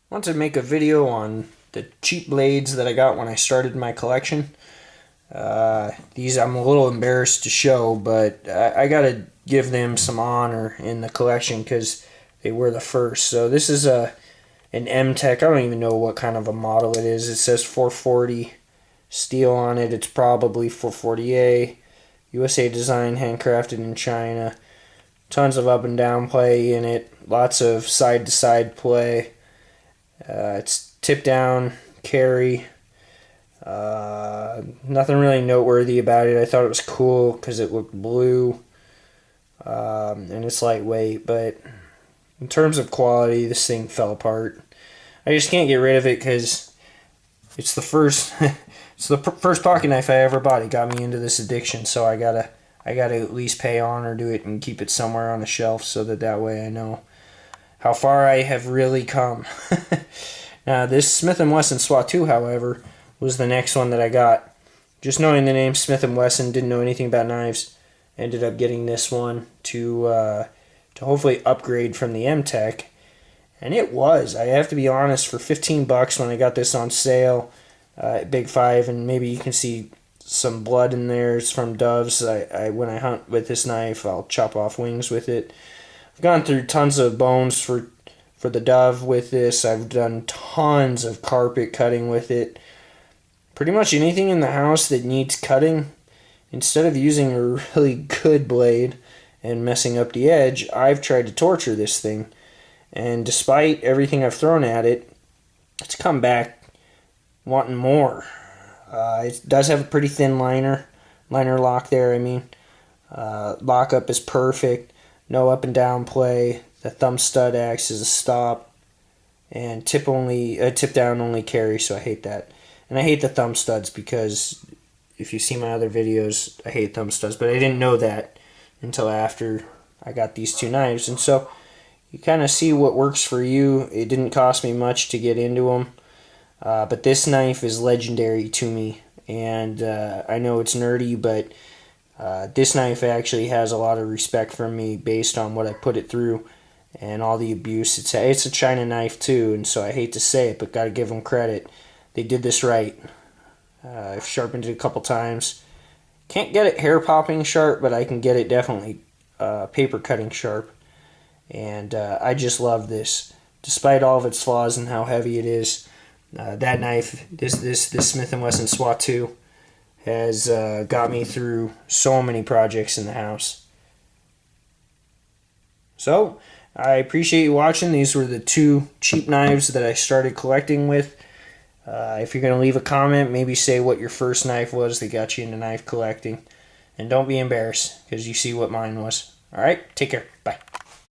I want to make a video on the cheap blades that I got when I started my collection. These I'm a little embarrassed to show, but I gotta give them some honor in the collection because they were the first. So this is an Mtech. I don't even know what kind of a model it is. It says 440 steel on it. It's probably 440A. USA design, handcrafted in China. Tons of up and down play in it. Lots of side to side play. It's tip down carry. Nothing really noteworthy about it. I thought it was cool because it looked blue, and it's lightweight, but in terms of quality, this thing fell apart. I just can't get rid of it because it's the first it's the first pocket knife I ever bought. It got me into this addiction, so I gotta at least pay honor to it and keep it somewhere on a shelf so that way I know how far I have really come. Now, this Smith & Wesson S.W.A.T, however, was the next one that I got. Just knowing the name Smith & Wesson, didn't know anything about knives. Ended up getting this one to hopefully upgrade from the Mtech. And it was, I have to be honest, for 15 bucks when I got this on sale at Big Five, and maybe you can see some blood in there. It's from doves. When I hunt with this knife, I'll chop off wings with it. I've gone through tons of bones for the dove with this. I've done tons of carpet cutting with it. Pretty much anything in the house that needs cutting, instead of using a really good blade and messing up the edge, I've tried to torture this thing. And despite everything I've thrown at it, it's come back wanting more. It does have a pretty thin liner lock there, I mean. Lockup is perfect. No up and down play. The thumb stud acts as a stop. And tip down only carry, so I hate that. And I hate the thumb studs because if you see my other videos, I hate thumb studs. But I didn't know that until after I got these two knives. And so you kind of see what works for you. It didn't cost me much to get into them. But this knife is legendary to me. And I know it's nerdy, but this knife actually has a lot of respect from me based on what I put it through and all the abuse. It's a China knife too, and so I hate to say it, but gotta give them credit. They did this right. I've sharpened it a couple times. Can't get it hair popping sharp, but I can get it definitely paper cutting sharp. And I just love this, despite all of its flaws and how heavy it is. That knife, this Smith & Wesson S.W.A.T, has got me through so many projects in the house. So I appreciate you watching. These were the two cheap knives that I started collecting with. If you're going to leave a comment, maybe say what your first knife was that got you into knife collecting. And don't be embarrassed, because you see what mine was. Alright, take care. Bye.